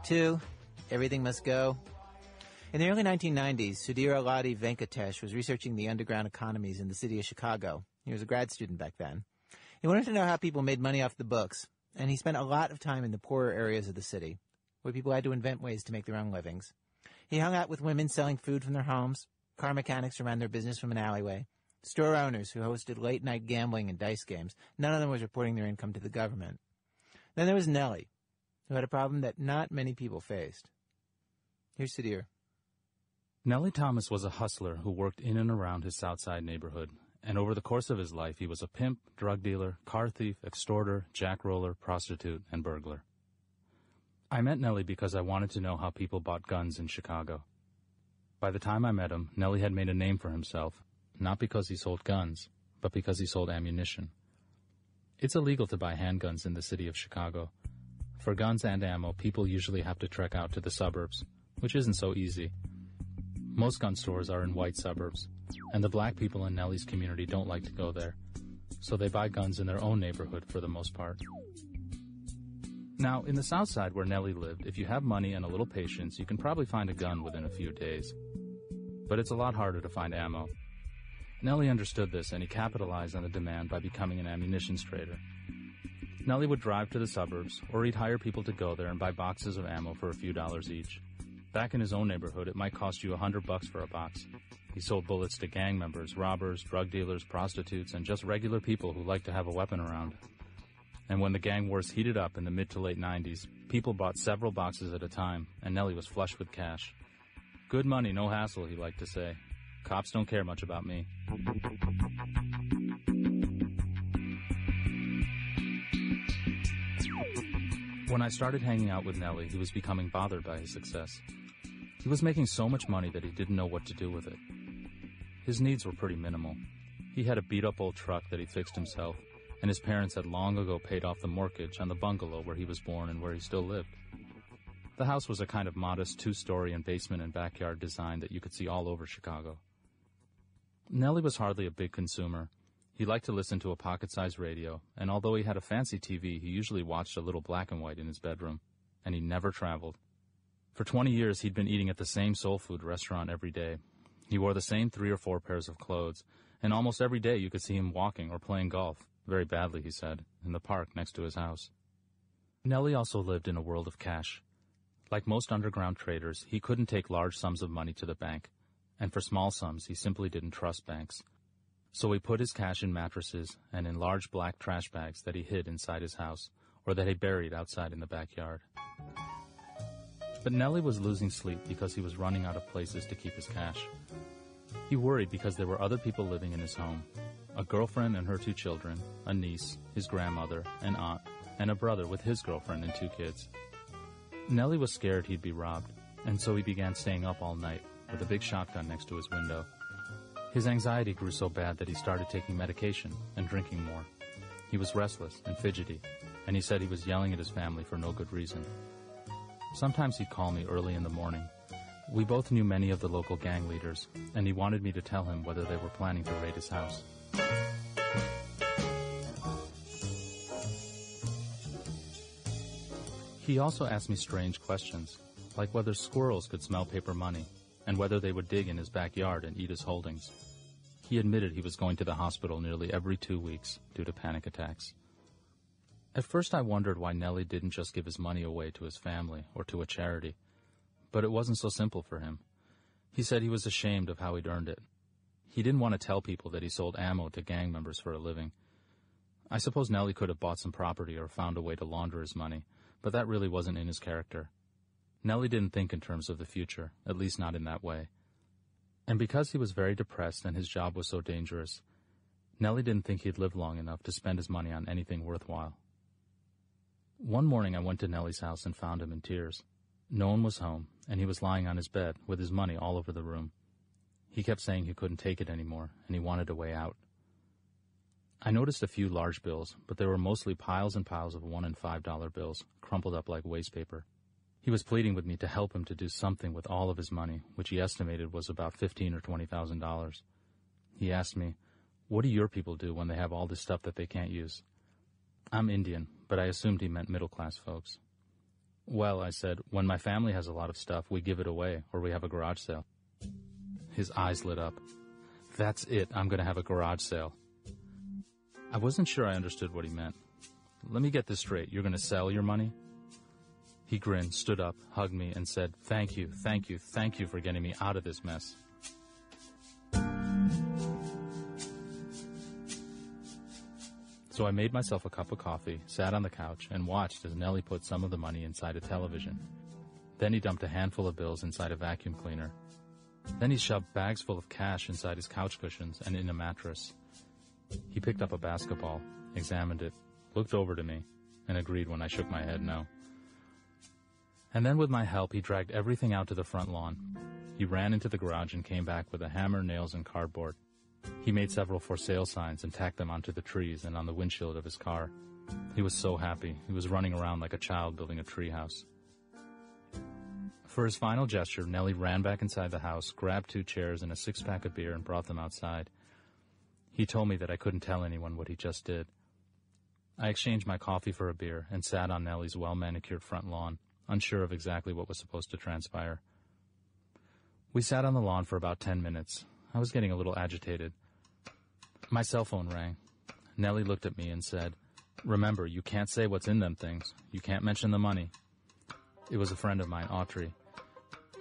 2, Everything Must Go. In the early 1990s, Sudhir Alladi Venkatesh was researching the underground economies in the city of Chicago. He was a grad student back then. He wanted to know how people made money off the books, and he spent a lot of time in the poorer areas of the city, where people had to invent ways to make their own livings. He hung out with women selling food from their homes, car mechanics who ran their business from an alleyway, store owners who hosted late-night gambling and dice games. None of them was reporting their income to the government. Then there was Nellie, who had a problem that not many people faced. Here's Sudhir. Nellie Thomas was a hustler who worked in and around his Southside neighborhood, and over the course of his life he was a pimp, drug dealer, car thief, extorter, jackroller, prostitute, and burglar. I met Nellie because I wanted to know how people bought guns in Chicago. By the time I met him, Nellie had made a name for himself, not because he sold guns, but because he sold ammunition. It's illegal to buy handguns in the city of Chicago. For guns and ammo, people usually have to trek out to the suburbs, which isn't so easy. Most gun stores are in white suburbs, and the black people in Nellie's community don't like to go there, so they buy guns in their own neighborhood for the most part. Now, in the South Side where Nellie lived, if you have money and a little patience, you can probably find a gun within a few days. But it's a lot harder to find ammo. Nellie understood this, and he capitalized on the demand by becoming an ammunitions trader. Nellie would drive to the suburbs, or he'd hire people to go there and buy boxes of ammo for a few dollars each. Back in his own neighborhood, it might cost you $100 for a box. He sold bullets to gang members, robbers, drug dealers, prostitutes, and just regular people who like to have a weapon around. And when the gang wars heated up in the mid to late 90s, people bought several boxes at a time, and Nellie was flush with cash. Good money, no hassle, he liked to say. Cops don't care much about me. When I started hanging out with Nellie, he was becoming bothered by his success. He was making so much money that he didn't know what to do with it. His needs were pretty minimal. He had a beat-up old truck that he fixed himself, and his parents had long ago paid off the mortgage on the bungalow where he was born and where he still lived. The house was a kind of modest 2-story and basement and backyard design that you could see all over Chicago. Nellie was hardly a big consumer. He liked to listen to a pocket-sized radio, and although he had a fancy TV, he usually watched a little black and white in his bedroom, and he never traveled. For 20 years, he'd been eating at the same soul food restaurant every day. He wore the same 3 or 4 pairs of clothes, and almost every day you could see him walking or playing golf, very badly, he said, in the park next to his house. Nellie also lived in a world of cash. Like most underground traders, he couldn't take large sums of money to the bank, and for small sums, he simply didn't trust banks. So he put his cash in mattresses and in large black trash bags that he hid inside his house, or that he buried outside in the backyard. But Nellie was losing sleep because he was running out of places to keep his cash. He worried because there were other people living in his home, a girlfriend and her 2 children, a niece, his grandmother, an aunt, and a brother with his girlfriend and 2 kids. Nellie was scared he'd be robbed, and so he began staying up all night with a big shotgun next to his window. His anxiety grew so bad that he started taking medication and drinking more. He was restless and fidgety, and he said he was yelling at his family for no good reason. Sometimes he'd call me early in the morning. We both knew many of the local gang leaders, and he wanted me to tell him whether they were planning to raid his house. He also asked me strange questions, like whether squirrels could smell paper money, and whether they would dig in his backyard and eat his holdings. He admitted he was going to the hospital nearly every 2 weeks due to panic attacks. At first I wondered why Nellie didn't just give his money away to his family or to a charity, but it wasn't so simple for him. He said he was ashamed of how he'd earned it. He didn't want to tell people that he sold ammo to gang members for a living. I suppose Nellie could have bought some property or found a way to launder his money, but that really wasn't in his character. Nellie didn't think in terms of the future, at least not in that way. And because he was very depressed and his job was so dangerous, Nellie didn't think he'd live long enough to spend his money on anything worthwhile. One morning I went to Nellie's house and found him in tears. No one was home, and he was lying on his bed with his money all over the room. He kept saying he couldn't take it anymore, and he wanted a way out. I noticed a few large bills, but they were mostly piles and piles of $1 and $5 bills, crumpled up like waste paper. He was pleading with me to help him to do something with all of his money, which he estimated was about $15,000 or $20,000. He asked me, "What do your people do when they have all this stuff that they can't use?" I'm Indian, but I assumed he meant middle-class folks. Well, I said, when my family has a lot of stuff, we give it away, or we have a garage sale. His eyes lit up. That's it, I'm going to have a garage sale. I wasn't sure I understood what he meant. Let me get this straight, you're going to sell your money? He grinned, stood up, hugged me, and said, thank you for getting me out of this mess. So I made myself a cup of coffee, sat on the couch, and watched as Nellie put some of the money inside a television. Then he dumped a handful of bills inside a vacuum cleaner. Then he shoved bags full of cash inside his couch cushions and in a mattress. He picked up a basketball, examined it, looked over to me, and agreed when I shook my head no. And then with my help, he dragged everything out to the front lawn. He ran into the garage and came back with a hammer, nails, and cardboard. He made several for sale signs and tacked them onto the trees and on the windshield of his car. He was so happy. He was running around like a child building a treehouse. For his final gesture, Nellie ran back inside the house, grabbed 2 chairs and a 6-pack of beer and brought them outside. He told me that I couldn't tell anyone what he just did. I exchanged my coffee for a beer and sat on Nellie's well-manicured front lawn, unsure of exactly what was supposed to transpire. We sat on the lawn for about 10 minutes. I was getting a little agitated. My cell phone rang. Nellie looked at me and said, "Remember, you can't say what's in them things. You can't mention the money." It was a friend of mine, Autry.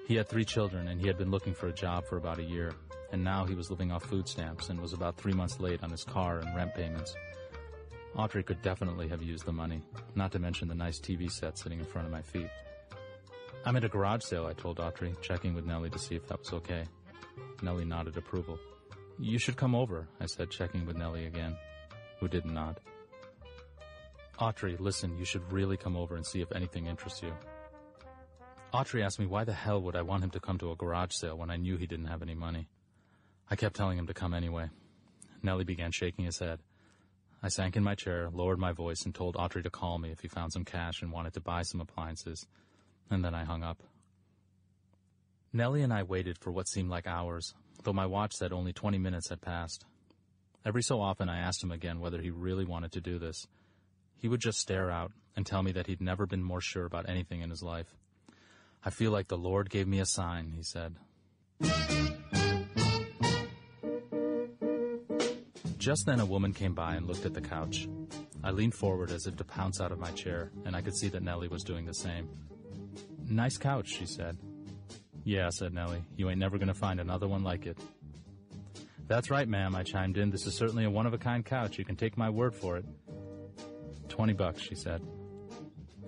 He had 3 children, and he had been looking for a job for about a year, and now he was living off food stamps and was about 3 months late on his car and rent payments. Autry could definitely have used the money, not to mention the nice TV set sitting in front of my feet. "I'm at a garage sale," I told Autry, checking with Nellie to see if that was okay. Nellie nodded approval. "You should come over," I said, checking with Nellie again, who didn't nod. "Autry, listen, you should really come over and see if anything interests you." Autry asked me why the hell would I want him to come to a garage sale when I knew he didn't have any money. I kept telling him to come anyway. Nellie began shaking his head. I sank in my chair, lowered my voice, and told Autry to call me if he found some cash and wanted to buy some appliances, and then I hung up. Nellie and I waited for what seemed like hours, though my watch said only 20 minutes had passed. Every so often I asked him again whether he really wanted to do this. He would just stare out and tell me that he'd never been more sure about anything in his life. "I feel like the Lord gave me a sign," he said. Just then a woman came by and looked at the couch. I leaned forward as if to pounce out of my chair, and I could see that Nellie was doing the same. "Nice couch," she said. "Yeah," said Nellie, "you ain't never going to find another one like it." "That's right, ma'am," I chimed in. "This is certainly a one-of-a-kind couch. You can take my word for it." $20, she said.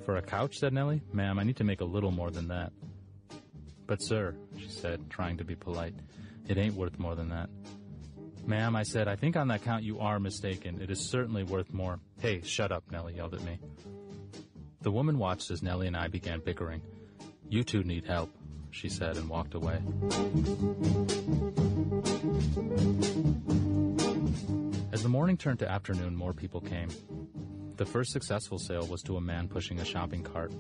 "For a couch?" said Nellie. "Ma'am, I need to make a little more than that." "But, sir," she said, trying to be polite, "it ain't worth more than that." "Ma'am," I said, "I think on that count you are mistaken. It is certainly worth more." "Hey, shut up," Nellie yelled at me. The woman watched as Nellie and I began bickering. "You two need help," she said, and walked away. As the morning turned to afternoon, more people came. The first successful sale was to a man pushing a shopping cart.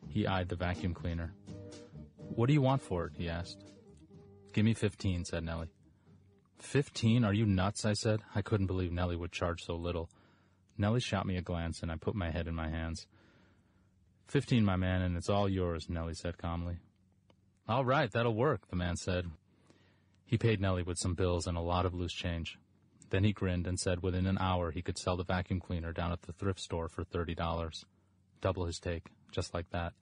He eyed the vacuum cleaner. "What do you want for it?" he asked. "Give me 15, said Nellie. 15? Are you nuts? I said. I couldn't believe Nellie would charge so little. Nellie shot me a glance, and I put my head in my hands. 15, my man, and it's all yours, Nellie said calmly. "All right, that'll work," the man said. He paid Nellie with some bills and a lot of loose change. Then he grinned and said within an hour he could sell the vacuum cleaner down at the thrift store for $30. Double his take, just like that.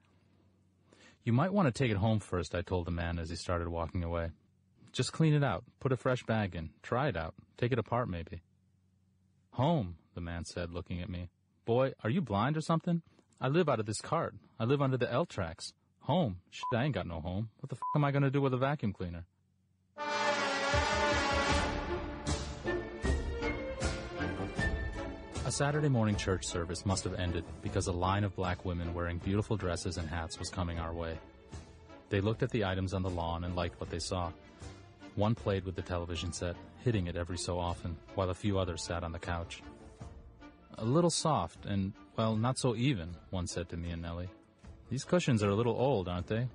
"You might want to take it home first," I told the man as he started walking away. "Just clean it out, put a fresh bag in, try it out, take it apart maybe." "Home," the man said, looking at me. "Boy, are you blind or something? I live out of this cart. I live under the L tracks. Home? Shit, I ain't got no home. What the f*** am I going to do with a vacuum cleaner?" A Saturday morning church service must have ended because a line of black women wearing beautiful dresses and hats was coming our way. They looked at the items on the lawn and liked what they saw. One played with the television set, hitting it every so often, while a few others sat on the couch. "A little soft and, well, not so even," one said to me and Nellie. "These cushions are a little old, aren't they?